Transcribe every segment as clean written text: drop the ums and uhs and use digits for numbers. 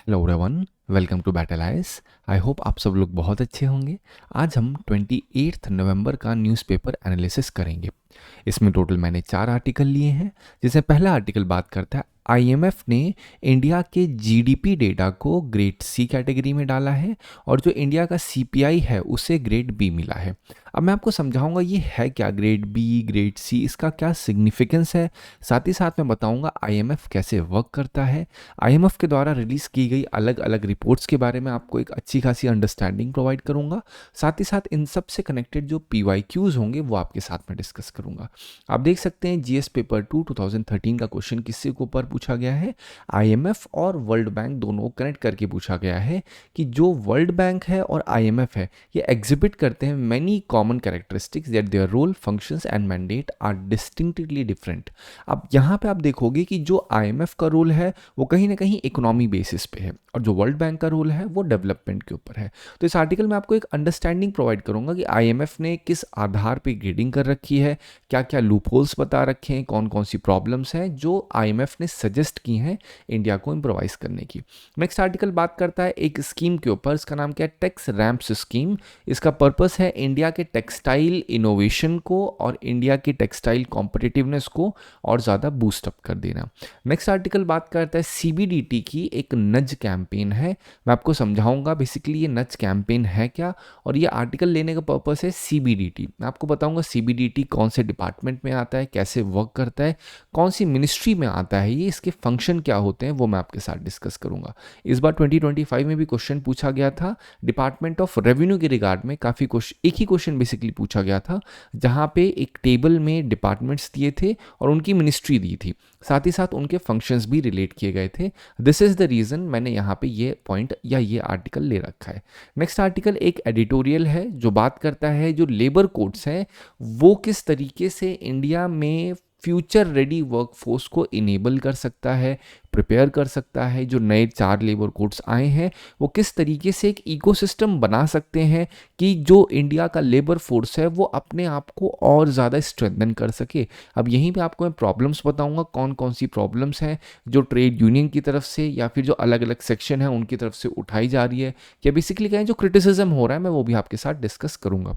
Hello everyone, welcome to battle ice. I hope आप सब लोग बहुत अच्छे होंगे। आज हम 28 नवंबर का न्यूज़पेपर एनालिसिस करेंगे। इसमें टोटल मैंने 4 आर्टिकल लिए हैं। जैसे पहला आर्टिकल बात करता है, आईएमएफ ने इंडिया के जीडीपी डेटा को ग्रेड सी कैटेगरी में डाला है और जो इंडिया का सीपीआई है उसे ग्रेड बी मिला है। अब मैं आपको समझाऊंगा ये है क्या ग्रेड बी ग्रेड सी, इसका क्या सिग्निफिकेंस है। साथ ही साथ मैं बताऊंगा आईएमएफ कैसे वर्क करता है। आईएमएफ के द्वारा रिलीज़ की गई अलग अलग रिपोर्ट्स के बारे में आपको एक अच्छी खासी अंडरस्टैंडिंग प्रोवाइड करूंगा। साथ ही साथ इन सब से कनेक्टेड जो पीवाईक्यूज होंगे वो आपके साथ में डिस्कस करूंगा। आप देख सकते हैं जीएस पेपर 2 2013 का क्वेश्चन किससे के ऊपर पूछा गया है, आईएमएफ और वर्ल्ड बैंक दोनों कनेक्ट करके पूछा गया है कि जो वर्ल्ड बैंक है और आईएमएफ है ये एग्जिबिट करते हैं many common characteristics that their role functions and mandate are distinctively different. अब यहाँ पे आप देखोगे कि जो आईएमएफ का रोल है वो कहीं ना कहीं इकोनॉमी बेसिस पे है और जो वर्ल्ड बैंक का रोल है वो डेवलपमेंट के ऊपर है। तो इस आर्टिकल में आपको एक अंडरस्टैंडिंग प्रोवाइड करूंगा कि आईएमएफ ने किस आधार पे ग्रेडिंग कर रखी है, क्या क्या लूप होल्स बता रखे हैं, कौन कौन सी प्रॉब्लम्स हैं जो आईएमएफ ने सजेस्ट की हैं इंडिया को इम्प्रोवाइज करने की। नेक्स्ट आर्टिकल बात करता है एक स्कीम के ऊपर, इसका नाम क्या है, टैक्स रैम्प्स स्कीम। इसका पर्पस है इंडिया के टेक्सटाइल इनोवेशन को और इंडिया की टेक्सटाइल कॉम्पिटिटिवनेस को और ज़्यादा बूस्टअप कर देना। नेक्स्ट आर्टिकल बात करता है सीबीडीटी की, एक नज कैंपेन है। मैं आपको समझाऊंगा बेसिकली ये नज कैंपेन है क्या और ये आर्टिकल लेने का पर्पस है सीबीडीटी। मैं आपको बताऊंगा सीबीडीटी कौन से डिपार्टमेंट में आता है, कैसे वर्क करता है, कौन सी मिनिस्ट्री में आता है, ये इसके फंक्शन क्या होते हैं वो मैं आपके साथ डिस्कस करूंगा। इस बार 2025 में भी क्वेश्चन पूछा गया था डिपार्टमेंट ऑफ रेवेन्यू के रिगार्ड में। काफ़ी क्वेश्चन, एक ही क्वेश्चन बेसिकली पूछा गया था जहाँ पे एक टेबल में डिपार्टमेंट्स दिए थे और उनकी मिनिस्ट्री दी थी, साथ ही साथ उनके फंक्शंस भी रिलेट किए गए थे। दिस इज द रीज़न मैंने यहाँ पे ये पॉइंट या ये आर्टिकल ले रखा है। नेक्स्ट आर्टिकल एक एडिटोरियल है जो बात करता है जो लेबर कोड्स हैं वो किस तरीके से इंडिया में फ्यूचर रेडी वर्कफोर्स को इनेबल कर सकता है, प्रिपेयर कर सकता है। जो नए 4 लेबर कोड्स आए हैं वो किस तरीके से एक इकोसिस्टम बना सकते हैं कि जो इंडिया का लेबर फोर्स है वो अपने आप को और ज़्यादा स्ट्रेंथन कर सके। अब यहीं पे आपको मैं प्रॉब्लम्स बताऊंगा कौन कौन सी प्रॉब्लम्स हैं जो ट्रेड यूनियन की तरफ से या फिर जो अलग अलग सेक्शन है उनकी तरफ से उठाई जा रही है, या बेसिकली कहें जो क्रिटिसिज्म हो रहा है मैं वो भी आपके साथ डिस्कस करूंगा।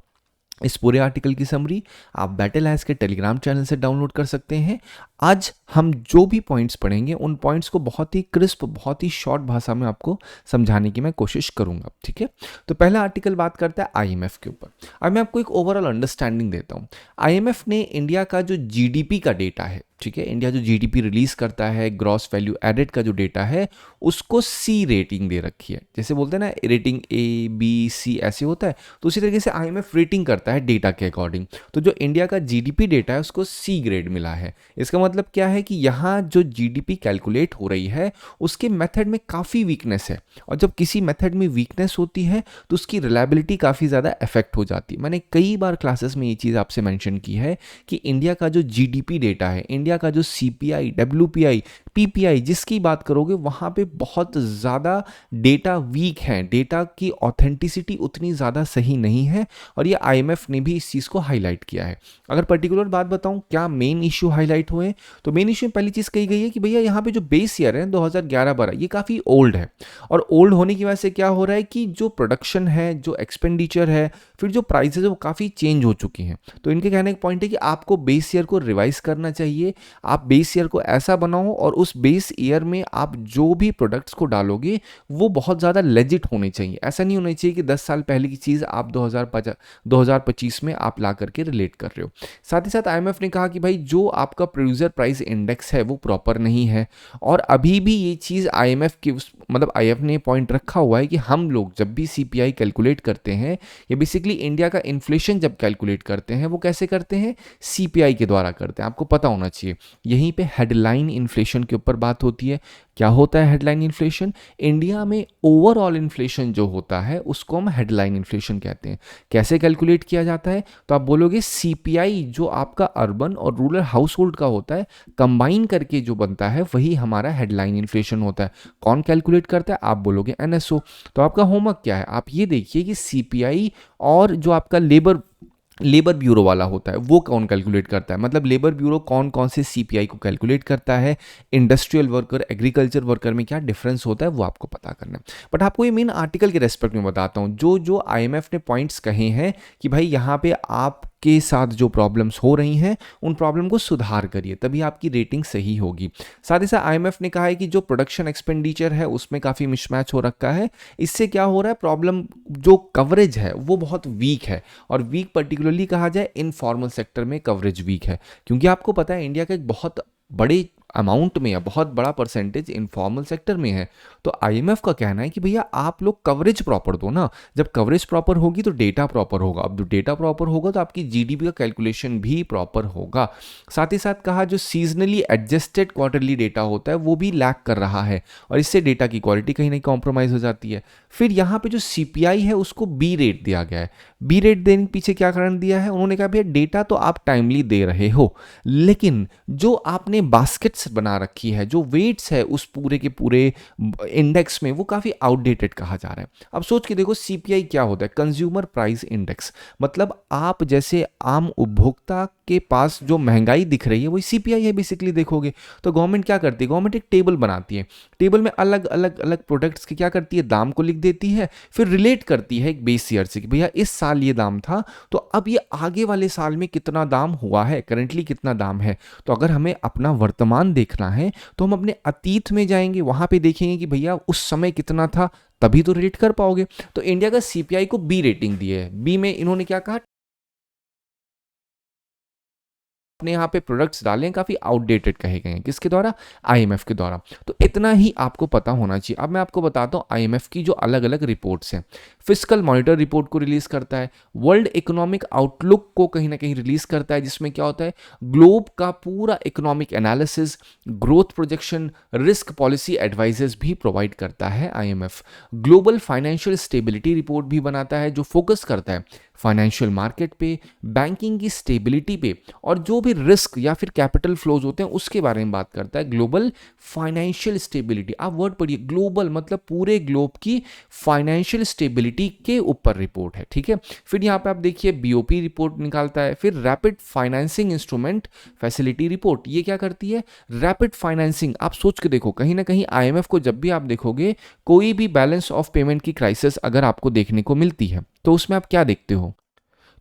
इस पूरे आर्टिकल की समरी आप बैटल आइस के टेलीग्राम चैनल से डाउनलोड कर सकते हैं। आज हम जो भी पॉइंट्स पढ़ेंगे उन पॉइंट्स को बहुत ही क्रिस्प, बहुत ही शॉर्ट भाषा में आपको समझाने की मैं कोशिश करूंगा, ठीक है। तो पहला आर्टिकल बात करता है आईएमएफ के ऊपर। अब मैं आपको एक ओवरऑल अंडरस्टैंडिंग देता हूं। आईएमएफ ने इंडिया का जो जीडीपी का डेटा है, ठीक है, इंडिया जो जीडीपी रिलीज करता है, ग्रॉस वैल्यू एडेड का जो डेटा है उसको सी रेटिंग दे रखी है। जैसे बोलते हैं ना रेटिंग ए बी सी ऐसे होता है, तो उसी तरीके से आईएमएफ रेटिंग करता है डेटा के अकॉर्डिंग। तो जो इंडिया का जीडीपी डेटा है उसको सी ग्रेड मिला है। इसका मतलब क्या है कि यहाँ जो जीडीपी कैलकुलेट हो रही है उसके मेथड में काफ़ी वीकनेस है, और जब किसी मेथड में वीकनेस होती है तो उसकी रिलायबिलिटी काफ़ी ज़्यादा अफेक्ट हो जाती है। मैंने कई बार क्लासेस में ये चीज़ आपसे मेंशन की है कि इंडिया का जो जीडीपी डेटा है, इंडिया का जो सीपीआई, डब्ल्यूपीआई, पीपीआई जिसकी बात करोगे वहाँ पे बहुत ज़्यादा डेटा वीक है, डेटा की ऑथेंटिसिटी उतनी ज़्यादा सही नहीं है, और ये आईएमएफ ने भी इस चीज़ को हाईलाइट किया है। अगर पर्टिकुलर बात बताऊं क्या मेन इशू हाईलाइट हुए, तो मेन इशू में पहली चीज़ कही गई है कि भैया यहाँ पे जो बेस ईयर है 2011-12 ये काफ़ी ओल्ड है, और ओल्ड होने की वजह से क्या हो रहा है कि जो प्रोडक्शन है, जो एक्सपेंडिचर है, फिर जो प्राइसेज है वो काफ़ी चेंज हो चुकी हैं। तो इनके कहने का पॉइंट है कि आपको बेस ईयर को रिवाइज करना चाहिए। आप बेस ईयर को ऐसा बनाओ और उस बेस ईयर में आप जो भी प्रोडक्ट्स को डालोगे वो बहुत ज़्यादा लेजिट होने चाहिए। ऐसा नहीं होना चाहिए कि 10 साल पहले की चीज़ आप 2025 में आप ला करके रिलेट कर रहे हो। साथ ही साथ आईएमएफ ने कहा कि भाई जो आपका प्रोड्यूसर प्राइस इंडेक्स है वो प्रॉपर नहीं है, और अभी भी ये चीज़ आईएमएफ की मतलब आईएमएफ ने पॉइंट रखा हुआ है कि हम लोग जब भी सीपीआई कैलकुलेट करते हैं या बेसिकली इंडिया का इन्फ्लेशन जब कैलकुलेट करते हैं वो कैसे करते हैं, सीपीआई के द्वारा करते हैं। आपको पता होना चाहिए। यहीं पे हेडलाइन इन्फ्लेशन के ऊपर बात होती है। क्या होता है हेडलाइन इन्फ्लेशन? इंडिया में ओवरऑल इन्फ्लेशन जो होता है उसको हम हेडलाइन इन्फ्लेशन कहते हैं। कैसे कैलकुलेट किया जाता है? तो आप बोलोगे सीपीआई जो आपका अर्बन और रूरल हाउस होल्ड का होता है कंबाइन करके जो बनता है वही हमारा हेडलाइन इन्फ्लेशन होता है। कौन कैलकुलेट करता है? आप बोलोगे एनएसओ। तो आपका होमवर्क क्या है? आप ये देखिए कि सीपीआई और जो आपका लेबर लेबर ब्यूरो वाला होता है वो कौन कैलकुलेट करता है, मतलब लेबर ब्यूरो कौन कौन से सीपीआई को कैलकुलेट करता है, इंडस्ट्रियल वर्कर एग्रीकल्चर वर्कर में क्या डिफरेंस होता है वो आपको पता करना है। बट आपको ये मेन आर्टिकल के रेस्पेक्ट में बताता हूँ, जो जो आईएमएफ ने पॉइंट्स कहे हैं कि भाई यहाँ पे आपके साथ जो प्रॉब्लम्स हो रही हैं उन प्रॉब्लम को सुधार करिए, तभी आपकी रेटिंग सही होगी। साथ ही साथ आईएमएफ ने कहा है कि जो प्रोडक्शन एक्सपेंडिचर है उसमें काफ़ी मिसमैच हो रखा है, इससे क्या हो रहा है, प्रॉब्लम जो कवरेज है वो बहुत वीक है, और वीक पर्टिकुलरली कहा जाए इनफॉर्मल सेक्टर में कवरेज वीक है, क्योंकि आपको पता है इंडिया का एक बहुत बड़े अमाउंट में या बहुत बड़ा परसेंटेज इनफॉर्मल सेक्टर में है। तो आईएमएफ का कहना है कि भैया आप लोग कवरेज प्रॉपर दो ना, जब कवरेज प्रॉपर होगी तो डेटा प्रॉपर होगा, अब डेटा प्रॉपर होगा तो आपकी जीडीपी का कैलकुलेशन भी प्रॉपर होगा। साथ ही साथ कहा जो सीजनली एडजस्टेड क्वार्टरली डेटा होता है वो भी लैक कर रहा है, और इससे डेटा की क्वालिटी कहीं ना कॉम्प्रोमाइज हो जाती है। फिर यहाँ पे जो सीपीआई है उसको बी रेट दिया गया है। बी रेट देने के पीछे क्या कारण दिया है, उन्होंने कहा भैया डेटा तो आप टाइमली दे रहे हो, लेकिन जो आपने बास्केट्स बना रखी है, जो वेट्स है उस पूरे के पूरे इंडेक्स में, वो काफ़ी आउटडेटेड कहा जा रहा है। अब सोच के देखो सीपीआई क्या होता है, कंज्यूमर प्राइस इंडेक्स, मतलब आप जैसे आम उपभोक्ता के पास जो महंगाई दिख रही है वही सीपीआई है बेसिकली देखोगे। तो गवर्नमेंट क्या करती है, गवर्नमेंट एक टेबल बनाती है, टेबल में अलग अलग अलग प्रोडक्ट्स के क्या करती है, दाम को लिख देती है, फिर रिलेट करती है एक बेस ईयर से कि भैया इस साल ये दाम था तो अब ये आगे वाले साल में कितना दाम हुआ है, करंटली कितना दाम है। तो अगर हमें अपना वर्तमान देखना है तो हम अपने अतीत में जाएंगे, वहां पे देखेंगे कि भैया उस समय कितना था, तभी तो रेट कर पाओगे। तो इंडिया का सीपीआई को बी रेटिंग दी है। बी में इन्होंने क्या कहा, अपने यहाँ पे प्रोडक्ट्स डाले हैं काफ़ी आउटडेटेड कहे गए हैं, किसके द्वारा, आईएमएफ के द्वारा। तो इतना ही आपको पता होना चाहिए। अब मैं आपको बताता हूँ आईएमएफ की जो अलग अलग रिपोर्ट्स हैं। फिस्कल मॉनिटर रिपोर्ट को रिलीज करता है, वर्ल्ड इकोनॉमिक आउटलुक को कहीं ना कहीं रिलीज करता है, जिसमें क्या होता है, ग्लोब का पूरा economic analysis, growth projection, risk policy advises भी प्रोवाइड करता है IMF. Global financial stability report भी बनाता है, जो फोकस करता है फाइनेंशियल मार्केट पे, बैंकिंग की स्टेबिलिटी पे, और जो भी रिस्क या फिर कैपिटल फ्लोज होते हैं उसके बारे में बात करता है। ग्लोबल फाइनेंशियल स्टेबिलिटी, आप वर्ड पढ़िए, ग्लोबल मतलब पूरे ग्लोब की फाइनेंशियल स्टेबिलिटी के ऊपर रिपोर्ट है, ठीक है। फिर यहाँ पे आप देखिए बीओपी रिपोर्ट निकालता है। फिर rapid financing instrument facility report, ये क्या करती है, रैपिड फाइनेंसिंग। आप सोच के देखो, कहीं ना कहीं आईएमएफ को जब भी आप देखोगे कोई भी बैलेंस ऑफ पेमेंट की क्राइसिस अगर आपको देखने को मिलती है तो उसमें आप क्या देखते हो,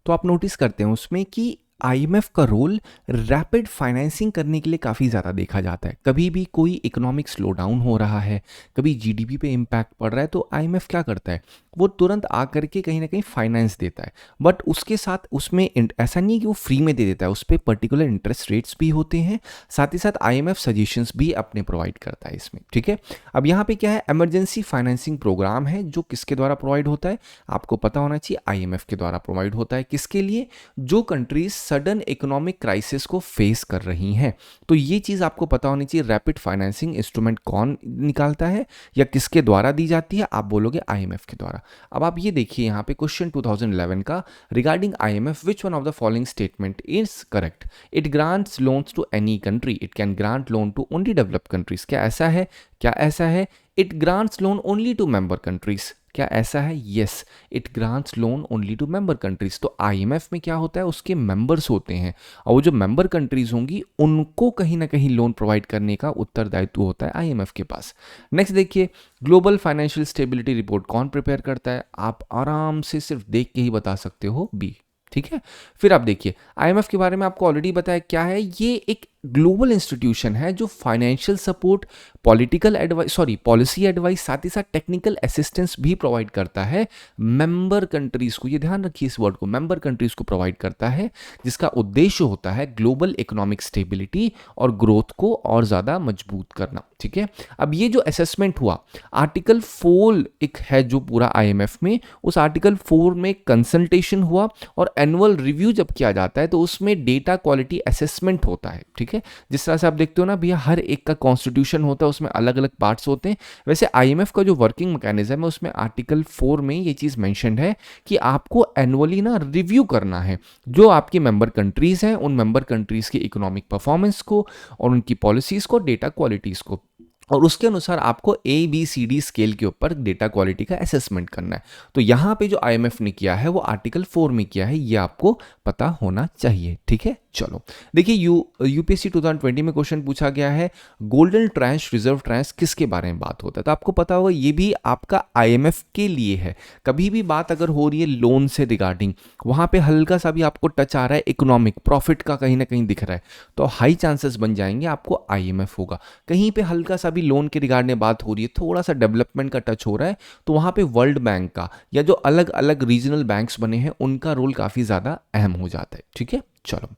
तो आप नोटिस करते हैं उसमें कि आईएमएफ का रोल रैपिड फाइनेंसिंग करने के लिए काफ़ी ज़्यादा देखा जाता है। कभी भी कोई इकोनॉमिक स्लो डाउन हो रहा है, कभी जीडीपी पे इम्पैक्ट पड़ रहा है, तो आईएमएफ क्या करता है, वो तुरंत आ करके कहीं ना कहीं फाइनेंस देता है। बट उसके साथ उसमें ऐसा नहीं कि वो फ्री में दे देता है, उस पर पर्टिकुलर इंटरेस्ट रेट्स भी होते हैं। साथ ही साथ आईएमएफ सजेशंस भी अपने प्रोवाइड करता है इसमें, ठीक है। अब यहाँ पे क्या है, इमरजेंसी फाइनेंसिंग प्रोग्राम है जो किसके द्वारा प्रोवाइड होता है, आपको पता होना चाहिए, आईएमएफ के द्वारा प्रोवाइड होता है। किसके लिए, जो कंट्रीज सडन इकोनॉमिक क्राइसिस को फेस कर रही हैं। तो ये चीज़ आपको पता होनी चाहिए, रैपिड फाइनेंसिंग इंस्ट्रूमेंट कौन निकालता है या किसके द्वारा दी जाती है, आप बोलोगे आईएमएफ के द्वारा। अब आप ये देखिए यहाँ पे क्वेश्चन 2011 का, regarding IMF which one of the following statement is correct, it grants loans to any country, it can grant loan to only developed countries. क्या ऐसा है, क्या ऐसा है, it grants loan only to member countries, क्या ऐसा है, yes, it grants loan only to member countries. तो आईएमएफ में क्या होता है, उसके मेंबर्स होते हैं, और वो जो मेंबर कंट्रीज होंगी उनको कहीं ना कहीं लोन प्रोवाइड करने का उत्तरदायित्व होता है आईएमएफ के पास। नेक्स्ट देखिए, ग्लोबल फाइनेंशियल स्टेबिलिटी रिपोर्ट कौन प्रिपेयर करता है, आप आराम से सिर्फ देख के ही बता सकते हो, बी, ठीक है। फिर आप देखिए आईएमएफ के बारे में आपको ऑलरेडी बताया क्या है, ये एक ग्लोबल इंस्टीट्यूशन है जो financial support, political advice, policy advice, साथ ही साथ टेक्निकल असिस्टेंस भी प्रोवाइड करता है मेंबर कंट्रीज को। ये ध्यान रखिए इस वर्ड को, मेंबर कंट्रीज को प्रोवाइड करता है, जिसका उद्देश्य होता है ग्लोबल इकोनॉमिक स्टेबिलिटी और ग्रोथ को और ज़्यादा मजबूत करना, ठीक है। अब ये जो असेसमेंट हुआ, आर्टिकल 4 एक है जो पूरा आईएमएफ में, उस आर्टिकल 4 में कंसल्टेशन हुआ और एनुअल रिव्यू जब किया जाता है तो उसमें डेटा क्वालिटी असेसमेंट होता है, ठीक है। जिस तरह से आप देखते हो ना भैया, हर एक का कॉन्स्टिट्यूशन होता है, उसमें अलग अलग पार्ट्स होते हैं, वैसे आईएमएफ का जो वर्किंग मैकेनिज्म है उसमें आर्टिकल 4 में ये चीज़ मेंशन्ड है कि आपको एनुअली ना रिव्यू करना है जो आपकी मेंबर कंट्रीज हैं, उन मेंबर कंट्रीज की इकोनॉमिक परफॉर्मेंस को और उनकी पॉलिसीज को, डेटा क्वालिटीज को। और उसके अनुसार आपको ABCD स्केल के ऊपर डेटा क्वालिटी का असेसमेंट करना है। तो यहाँ पे जो IMF ने किया है वो आर्टिकल 4 में किया है, ये आपको पता होना चाहिए। ठीक है, चलो देखिए यूपीएससी 2020 में क्वेश्चन पूछा गया है, गोल्डन ट्रांश रिजर्व ट्रांश किसके बारे में बात होता है? तो आपको पता होगा ये भी आपका IMF के लिए है। कभी भी बात अगर हो रही है लोन से रिगार्डिंग, वहाँ पे हल्का सा भी आपको टच आ रहा है इकोनॉमिक प्रॉफिट का कहीं ना कहीं दिख रहा है, तो हाई चांसेस बन जाएंगे आपको IMF होगा। कहीं पे हल्का सा भी लोन के रिगार्ड में बात हो रही है, थोड़ा सा डेवलपमेंट का टच हो रहा है, तो वहाँ पे वर्ल्ड बैंक का या जो अलग अलग रीजनल बैंक्स बने हैं उनका रोल काफ़ी ज़्यादा अहम हो जाता है। ठीक है, चलो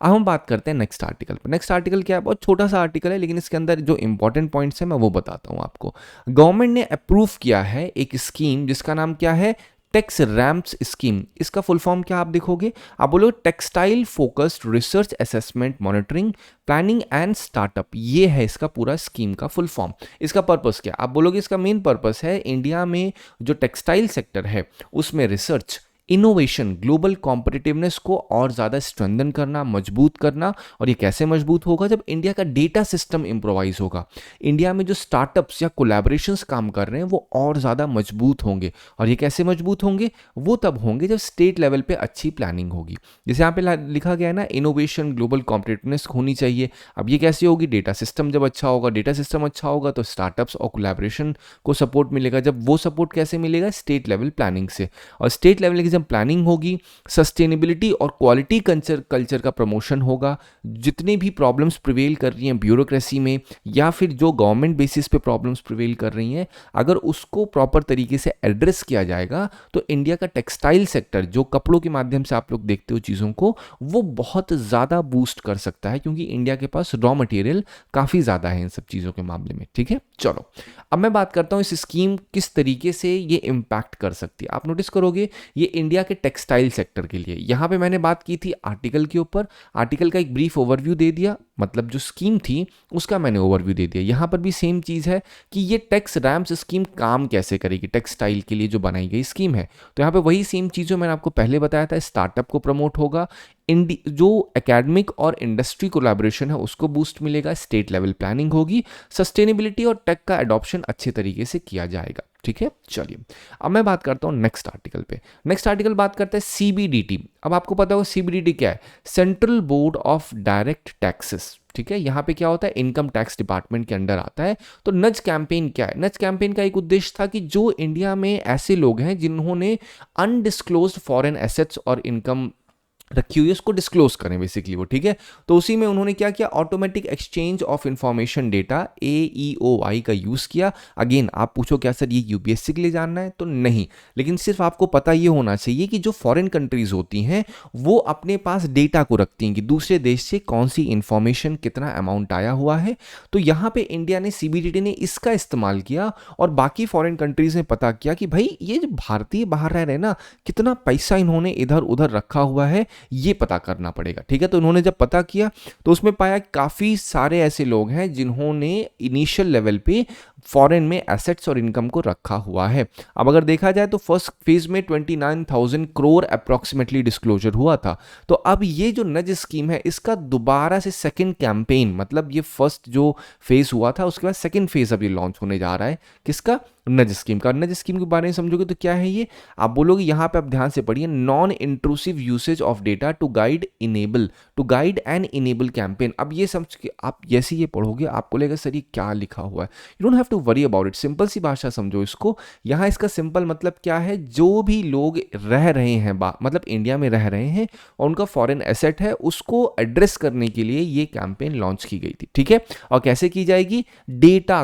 अब हम बात करते हैं नेक्स्ट आर्टिकल पर। नेक्स्ट आर्टिकल क्या है? बहुत छोटा सा आर्टिकल है, लेकिन इसके अंदर जो इंपॉर्टेंट पॉइंट्स है मैं वो बताता हूँ आपको। गवर्नमेंट ने अप्रूव किया है एक स्कीम जिसका नाम क्या है? Tex RAMPS scheme. इसका फुल फॉर्म क्या आप देखोगे? आप बोलोगे textile focused research assessment monitoring planning and startup. ये है इसका पूरा स्कीम का फुल फॉर्म। इसका पर्पस क्या? आप बोलोगे इसका मेन पर्पस है इंडिया में जो टेक्सटाइल सेक्टर है उसमें रिसर्च, इनोवेशन, ग्लोबल कॉम्पिटिटिवनेस को और ज़्यादा स्ट्रेंथन करना, मजबूत करना। और ये कैसे मजबूत होगा? जब इंडिया का डेटा सिस्टम इम्प्रोवाइज होगा, इंडिया में जो स्टार्टअप्स या कोलैबोरेशंस काम कर रहे हैं वो और ज़्यादा मजबूत होंगे। और ये कैसे मजबूत होंगे? वो तब होंगे जब स्टेट लेवल पे अच्छी प्लानिंग होगी। जैसे यहाँ पे लिखा गया है ना, इनोवेशन, ग्लोबल कॉम्पिटिटिवनेस होनी चाहिए। अब ये कैसे होगी? डेटा सिस्टम जब अच्छा होगा, डेटा सिस्टम अच्छा होगा तो स्टार्टअप्स और कोलैबोरेशन को सपोर्ट मिलेगा। जब वो सपोर्ट कैसे मिलेगा? स्टेट लेवल प्लानिंग से। और स्टेट लेवल की जब प्लानिंग होगी, सस्टेनेबिलिटी और क्वालिटी कल्चर का प्रमोशन होगा। जितने भी प्रॉब्लम्स प्रिवेल कर रही हैं ब्यूरोक्रेसी में या फिर जो गवर्नमेंट बेसिस पे प्रॉब्लम्स प्रिवेल कर रही हैं, अगर उसको प्रॉपर तरीके से एड्रेस किया जाएगा तो इंडिया का टेक्सटाइल सेक्टर, जो कपड़ों के माध्यम से आप लोग देखते हो चीज़ों को, वो बहुत ज़्यादा बूस्ट कर सकता है, क्योंकि इंडिया के पास रॉ मटेरियल काफ़ी ज़्यादा है इन सब चीज़ों के मामले में। ठीक है, चलो अब मैं बात करता हूँ इस स्कीम किस तरीके से ये इम्पैक्ट कर सकती है। आप नोटिस करोगे ये इंडिया के टेक्सटाइल सेक्टर के लिए। यहाँ पे मैंने बात की थी आर्टिकल के ऊपर, आर्टिकल का एक ब्रीफ ओवरव्यू दे दिया, मतलब जो स्कीम थी उसका मैंने ओवरव्यू दे दिया। यहाँ पर भी सेम चीज़ है कि ये टैक्स रैम्प्स स्कीम काम कैसे करेगी, टेक्सटाइल के लिए जो बनाई गई स्कीम है। तो यहाँ पे वही सेम चीज़ जो मैंने आपको पहले बताया था, स्टार्टअप को प्रमोट होगा, जो एकेडमिक और इंडस्ट्री कोलैबोरेशन है उसको बूस्ट मिलेगा, स्टेट लेवल प्लानिंग होगी, सस्टेनेबिलिटी और टेक का एडॉप्शन अच्छे तरीके से किया जाएगा। ठीक है, चलिए अब मैं बात करता हूँ नेक्स्ट आर्टिकल पे। नेक्स्ट आर्टिकल बात करता है CBDT। अब आपको पता होगा CBDT क्या है? Central board of direct taxes. ठीक है, यहाँ पे क्या होता है? इनकम टैक्स डिपार्टमेंट के अंडर आता है। तो नज कैंपेन क्या है? नज कैंपेन का एक उद्देश्य था कि जो इंडिया में ऐसे लोग हैं जिन्होंने अनडिस्क्लोज्ड फॉरेन एसेट्स और इनकम रखी हुई है उसको डिस्क्लोज करें बेसिकली वो। ठीक है, तो उसी में उन्होंने क्या किया? Automatic exchange of information data AEOI का यूज किया। अगेन आप पूछो क्या सर ये यूपीएससी के लिए जानना है? तो नहीं, लेकिन सिर्फ आपको पता ये होना चाहिए कि जो फॉरेन कंट्रीज होती हैं वो अपने पास डेटा को रखती हैं कि दूसरे देश से कौन सी इंफॉर्मेशन, कितना अमाउंट आया हुआ है। तो यहाँ पे इंडिया ने, CBDT ने इसका इस्तेमाल किया और बाकी फॉरेन कंट्रीज ने पता किया कि भाई ये जो भारतीय बाहर रह रहे हैं ना, कितना पैसा इन्होंने इधर उधर रखा हुआ है, ये पता करना पड़ेगा। ठीक है, तो उन्होंने जब पता किया तो उसमें पाया काफ़ी सारे ऐसे लोग हैं जिन्होंने इनिशियल लेवल पे फॉरेन में एसेट्स और इनकम को रखा हुआ है। अब अगर देखा जाए तो फर्स्ट फेज में 29,000 करोड़ अप्रॉक्सीमेटली डिस्क्लोजर हुआ था। तो अब ये जो नज स्कीम है इसका दोबारा से सेकंड कैंपेन, मतलब ये फर्स्ट जो फेज हुआ था उसके बाद सेकंड फेज अभी लॉन्च होने जा रहा है। किसका? नज स्कीम का। नज स्कीम के बारे में समझोगे तो क्या है ये? आप बोलोगे, यहाँ पे आप ध्यान से पढ़िए, non intrusive usage of data to guide and enable campaign. अब ये समझ के आप जैसे ये पढ़ोगे आपको लगेगा सर ये क्या लिखा हुआ है। You don't have to worry about it, simple सी भाषा समझो इसको। यहाँ इसका सिंपल मतलब क्या है? जो भी लोग रह रहे हैं मतलब इंडिया में रह रहे हैं और उनका फॉरेन एसेट है, उसको एड्रेस करने के लिए ये कैंपेन लॉन्च की गई थी। ठीक है, और कैसे की जाएगी? डेटा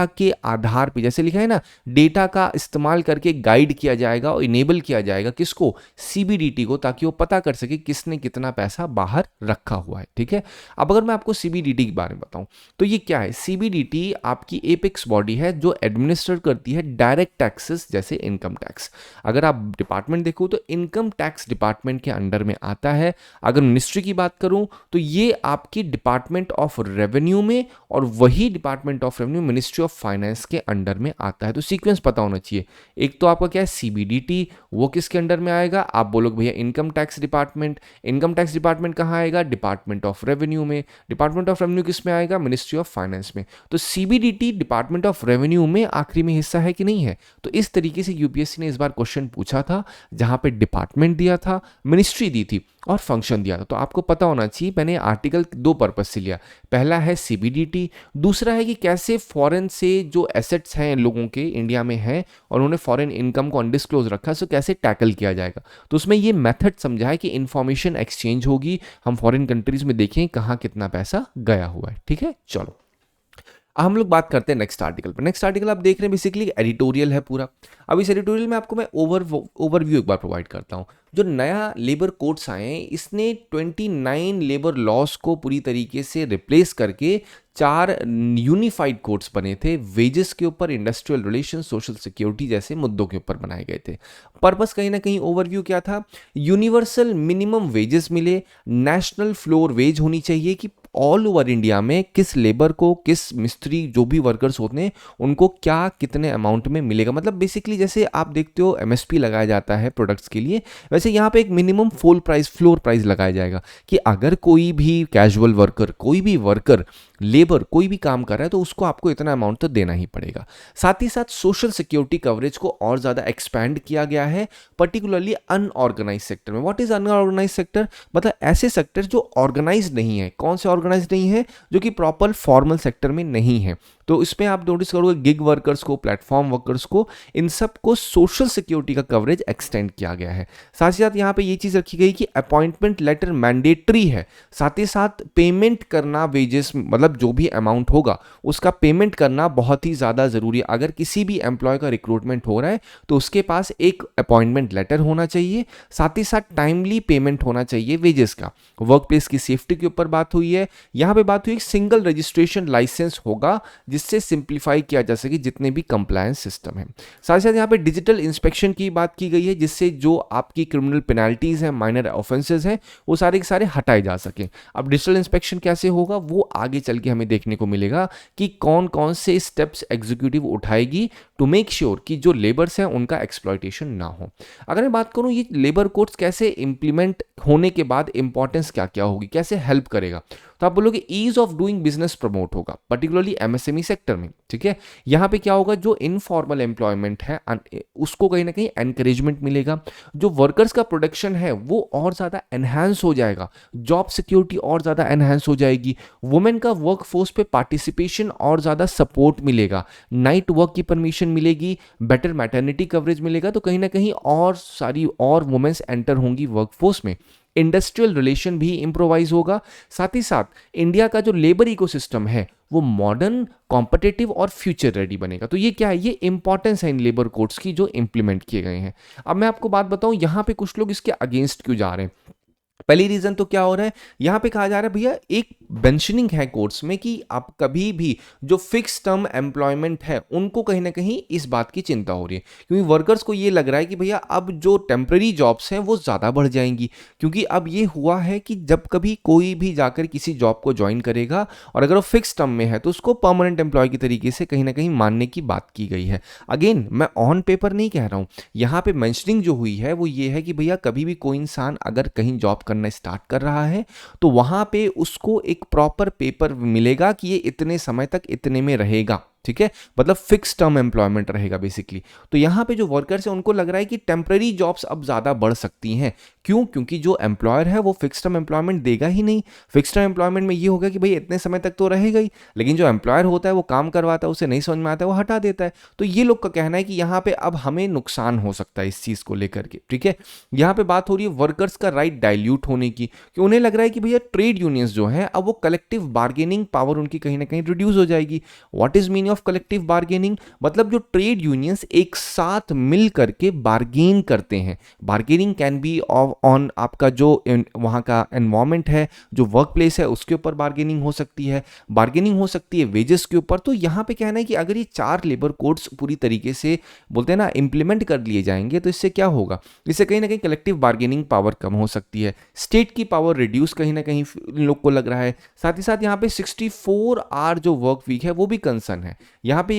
के आधार पर, जैसे लिखा है ना, डेटा का इस्तेमाल करके गाइड किया जाएगा और इनेबल किया जाएगा किसको? CBDT को, ताकि वो पता कर सके किसने कितना पैसा बाहर रखा हुआ है। ठीक है, अब अगर मैं आपको CBDT के बारे में बताऊं तो ये क्या है? CBDT आपकी एक एपेक्स बॉडी है जो एडमिनिस्टर करती है डायरेक्ट टैक्सेस जैसे इनकम टैक्स। अगर आप डिपार्टमेंट देखो तो इनकम टैक्स डिपार्टमेंट के अंडर में आता है। अगर मिनिस्ट्री की बात करूं तो ये आपकी डिपार्टमेंट ऑफ रेवेन्यू में, और वही department of revenue ministry of finance के अंडर में आता है। तो सीक्वेंस पता होना चाहिए। एक तो आपका क्या है सीबीडीटी, वो किसके अंडर में आएगा, आप बोलोगे भैया income tax department. Income tax department कहाँ आएगा, डिपार्टमेंट ऑफ रेवेन्यू में। डिपार्टमेंट ऑफ रेवेन्यू किस में आएगा, मिनिस्ट्री ऑफ फाइनेंस में। तो सीबीडीटी डिपार्टमेंट ऑफ रेवेन्यू में आखिरी में हिस्सा है कि नहीं है। तो इस तरीके से यूपीएससी ने इस बार क्वेश्चन पूछा था जहां पे डिपार्टमेंट दिया था, मिनिस्ट्री दी थी और फंक्शन दिया था। तो आपको पता होना चाहिए। मैंने आर्टिकल दो पर्पस से लिया, पहला है सीबीडीटी, दूसरा है कि कैसे फॉरेन से जो एसेट्स हैं लोगों के इंडिया में हैं और उन्होंने फॉरेन इनकम को अनडिस्क्लोज रखा, सो कैसे टैकल किया जाएगा। तो उसमें ये मेथड समझा है कि इंफॉर्मेशन एक्सचेंज होगी, हम फॉरेन कंट्रीज में देखें कहाँ कितना पैसा गया हुआ है। ठीक है, चलो अब हम लोग बात करते हैं नेक्स्ट आर्टिकल पर। नेक्स्ट आर्टिकल आप देख रहे हैं बेसिकली एडिटोरियल है पूरा। अब इस एडिटोरियल में आपको मैं ओवरव्यू एक बार प्रोवाइड करता हूँ। जो नया लेबर कोड्स आए हैं इसने 29 लेबर लॉस को पूरी तरीके से रिप्लेस करके 4 यूनिफाइड कोड्स बने थे। वेजेस के ऊपर, इंडस्ट्रियल रिलेशन, सोशल सिक्योरिटी जैसे मुद्दों के ऊपर बनाए गए थे। पर्पस कहीं ना कहीं ओवरव्यू क्या था, यूनिवर्सल मिनिमम वेजेस मिले, नेशनल फ्लोर वेज होनी चाहिए कि ऑल ओवर इंडिया में किस लेबर को, किस मिस्त्री जो भी वर्कर्स होते हैं उनको क्या कितने अमाउंट में मिलेगा। मतलब बेसिकली जैसे आप देखते हो एमएसपी लगाया जाता है प्रोडक्ट्स के लिए, वैसे यहाँ पे एक मिनिमम फ्लोर प्राइस लगाया जाएगा कि अगर कोई भी कैजुअल वर्कर, कोई भी वर्कर, लेबर कोई भी काम कर रहा है तो उसको आपको इतना अमाउंट तो देना ही पड़ेगा। साथ ही साथ सोशल सिक्योरिटी कवरेज को और ज़्यादा एक्सपैंड किया गया है, पर्टिकुलरली अनऑर्गेनाइज सेक्टर में। व्हाट इज अनऑर्गेनाइज सेक्टर, मतलब ऐसे सेक्टर जो ऑर्गेनाइज नहीं है। कौन से ऑर्गेनाइज नहीं है, जो कि प्रॉपर फॉर्मल सेक्टर में नहीं है। तो इसमें आप नोटिस करोगे गिग वर्कर्स को, प्लेटफॉर्म वर्कर्स को, इन सब को सोशल सिक्योरिटी का कवरेज एक्सटेंड किया गया है। साथ ही साथ यहाँ पे ये चीज़ रखी गई कि अपॉइंटमेंट लेटर मैंडेटरी है, साथ ही साथ पेमेंट करना वेजेस, मतलब जो भी अमाउंट होगा उसका पेमेंट करना बहुत ही ज़्यादा ज़रूरी है। अगर किसी भी एम्प्लॉय का रिक्रूटमेंट हो रहा है तो उसके पास एक अपॉइंटमेंट लेटर होना चाहिए, साथ ही साथ टाइमली पेमेंट होना चाहिए वेजेस का। वर्क प्लेस की सेफ्टी के ऊपर बात हुई है। यहाँ पे बात हुई सिंगल रजिस्ट्रेशन लाइसेंस होगा जिससे सिंप्लीफाई किया जा सके जितने भी कंप्लायंस सिस्टम है। साथ ही साथ यहाँ पे डिजिटल इंस्पेक्शन की बात की गई है जिससे जो आपकी क्रिमिनल पेनाल्टीज हैं, माइनर ऑफेंसेस हैं, वो सारे के सारे हटाए जा सके। अब डिजिटल इंस्पेक्शन कैसे होगा वो आगे चल के हमें देखने को मिलेगा कि कौन कौन से स्टेप्स एग्जीक्यूटिव उठाएगी टू मेक श्योर कि जो लेबर्स हैं उनका एक्सप्लॉयटेशन ना हो। अगर मैं बात करूं ये लेबर कोड्स कैसे इंप्लीमेंट होने के बाद इंपॉर्टेंस क्या क्या होगी, कैसे हेल्प करेगा, तो आप बोलोगे ease of doing business promote होगा, पर्टिकुलरली एमएसएमई सेक्टर में। ठीक है, यहां पे क्या होगा, जो इनफॉर्मल एम्प्लॉयमेंट है उसको कहीं ना कहीं एनकरेजमेंट मिलेगा। जो वर्कर्स का प्रोडक्शन है वो और ज्यादा एनहांस हो जाएगा, जॉब सिक्योरिटी और ज्यादा एनहांस हो जाएगी, वुमेन का वर्कफोर्स पे पार्टिसिपेशन और ज्यादा सपोर्ट मिलेगा, नाइट वर्क की परमिशन मिलेगी, बेटर मैटरनिटी कवरेज मिलेगा। तो कहीं ना कहीं और सारी और वुमेन्स एंटर होंगी वर्कफोर्स में। इंडस्ट्रियल रिलेशन भी इंप्रोवाइज होगा। साथ ही साथ इंडिया का जो लेबर इकोसिस्टम है वो मॉडर्न, कॉम्पिटिटिव और फ्यूचर रेडी बनेगा। तो ये क्या है, ये इंपॉर्टेंस है इन लेबर कोड्स की जो इंप्लीमेंट किए गए हैं। अब मैं आपको बात बताऊं यहां पे कुछ लोग इसके अगेंस्ट क्यों जा रहे हैं। पहली रीजन तो क्या हो रहा है, यहां पे कहा जा रहा है भैया एक मेंशनिंग है कोर्ट्स में कि आप कभी भी जो फिक्स टर्म एम्प्लॉयमेंट है उनको कहीं ना कहीं इस बात की चिंता हो रही है, क्योंकि वर्कर्स को ये लग रहा है कि भैया अब जो टेम्पररी जॉब्स हैं वो ज़्यादा बढ़ जाएंगी। क्योंकि अब ये हुआ है कि जब कभी कोई भी जाकर किसी जॉब को ज्वाइन करेगा और अगर वो फिक्स टर्म में है तो उसको परमानेंट एम्प्लॉय की तरीके से कहीं ना कहीं मानने की बात की गई है। अगेन मैं ऑन पेपर नहीं कह रहा हूँ, यहाँ पे मेंशनिंग जो हुई है वो ये है कि भैया कभी भी कोई इंसान अगर कहीं जॉब करना स्टार्ट कर रहा है तो वहां पे उसको एक प्रॉपर पेपर मिलेगा कि ये इतने समय तक इतने में रहेगा। ठीक है, मतलब फिक्स टर्म एम्प्लॉयमेंट रहेगा बेसिकली। तो यहाँ पे जो वर्कर्स हैं उनको लग रहा है कि टेम्पररी जॉब्स अब ज़्यादा बढ़ सकती हैं। क्यों? क्योंकि जो एम्प्लॉयर है वो फिक्स टर्म एम्प्लॉयमेंट देगा ही नहीं। फिक्स टर्म एम्प्लॉयमेंट में ये होगा कि भाई इतने समय तक तो रहेगा ही, लेकिन जो एम्प्लॉयर होता है वो काम करवाता है, उसे नहीं समझ में आता है, वो हटा देता है। तो ये लोग का कहना है कि यहाँ पे अब हमें नुकसान हो सकता है इस चीज़ को लेकर के। ठीक है, यहाँ पे बात हो रही है वर्कर्स का राइट डाइल्यूट होने की, कि उन्हें लग रहा है कि भैया ट्रेड यूनियंस जो है अब वो कलेक्टिव बार्गेनिंग पावर उनकी कहीं ना कहीं रिड्यूस हो जाएगी। What is meaning of collective bargaining मतलब जो ट्रेड यूनियंस एक साथ मिल करके बार्गेन करते हैं। बार्गेनिंग कैन बी ऑन आपका जो वहाँ का एनवायरमेंट है, जो वर्क प्लेस है, उसके ऊपर बार्गेनिंग हो सकती है, बार्गेनिंग हो सकती है वेजेस के ऊपर। तो यहाँ पे कहना है कि अगर ये 4 लेबर कोड्स पूरी तरीके से बोलते हैं ना इम्प्लीमेंट कर लिए जाएंगे तो इससे क्या होगा, इससे कहीं ना कहीं कलेक्टिव बार्गेनिंग पावर कम हो सकती है, स्टेट की पावर रिड्यूस कहीं ना कहीं इन लोग को लग रहा है। साथ ही साथ यहाँ पे 64 आवर जो वर्क वीक है वो भी कंसर्न है। यहाँ पे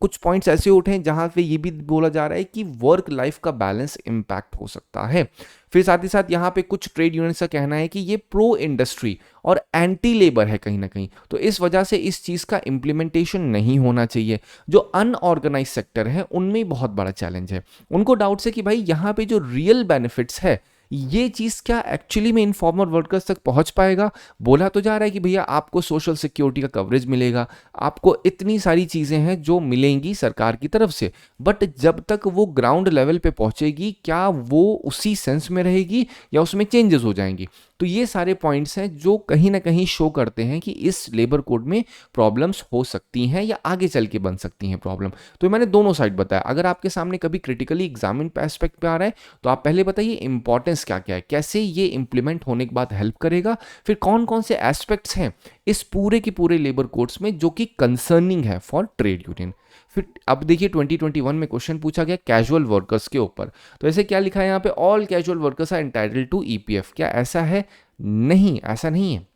कुछ पॉइंट्स ऐसे उठे हैं जहाँ पे ये भी बोला जा रहा है कि वर्क लाइफ का बैलेंस इंपैक्ट हो सकता है। फिर साथ ही साथ यहाँ पे कुछ ट्रेड यूनियंस का कहना है कि ये प्रो इंडस्ट्री और एंटी लेबर है कहीं ना कहीं, तो इस वजह से इस चीज का इंप्लीमेंटेशन नहीं होना चाहिए। जो अनऑर्गेनाइज सेक्टर है उनमें बहुत बड़ा चैलेंज है, उनको डाउट्स है कि भाई यहाँ पे जो रियल बेनिफिट्स है ये चीज क्या एक्चुअली में इनफॉर्मल वर्कर्स तक पहुंच पाएगा। बोला तो जा रहा है कि भैया आपको सोशल सिक्योरिटी का कवरेज मिलेगा, आपको इतनी सारी चीजें हैं जो मिलेंगी सरकार की तरफ से, बट जब तक वो ग्राउंड लेवल पे पहुंचेगी क्या वो उसी सेंस में रहेगी या उसमें चेंजेस हो जाएंगी। तो ये सारे पॉइंट्स हैं जो कहीं ना कहीं शो करते हैं कि इस लेबर कोड में प्रॉब्लम्स हो सकती हैं या आगे चल के बन सकती हैं प्रॉब्लम। तो मैंने दोनों साइड बताया। अगर आपके सामने कभी क्रिटिकली एग्जामिन पे एस्पेक्ट पे आ रहा है तो आप पहले बताइए इंपॉर्टेंस क्या क्या है, कैसे ये इंप्लीमेंट होने के बाद हेल्प करेगा, फिर कौन कौन से एस्पेक्ट्स हैं इस पूरे के पूरे लेबर कोड्स में जो कि कंसर्निंग है फॉर ट्रेड यूनियन। फिर अब देखिए 2021 में क्वेश्चन पूछा गया कैजुअल वर्कर्स के ऊपर, तो ऐसे क्या लिखा है यहाँ पे, all casual workers are entitled to EPF. क्या ऐसा है? नहीं, ऐसा नहीं है।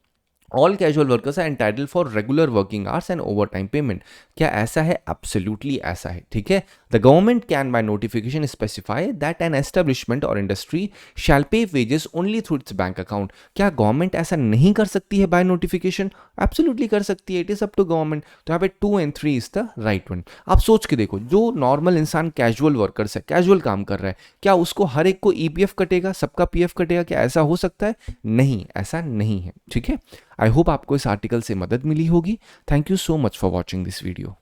All casual workers are entitled for regular working hours and overtime payment. क्या ऐसा है? एब्सोल्युटली ऐसा है। ठीक है, the government can by notification specify that an establishment और industry shall pay wages only through its bank account. क्या government ऐसा नहीं कर सकती है बाय नोटिफिकेशन? एब्सोल्युटली कर सकती है, it is up to government. तो यहाँ पे 2 और 3 इज द राइट वन। आप सोच के देखो, जो नॉर्मल इंसान कैजुअल वर्कर्स है, कैजुअल काम कर रहा है, क्या उसको हर एक को ईपीएफ कटेगा, सबका पीएफ कटेगा? क्या ऐसा हो सकता है? नहीं, ऐसा नहीं है। ठीक है, आई होप आपको इस आर्टिकल से मदद मिली होगी। Thank you so much for watching this video.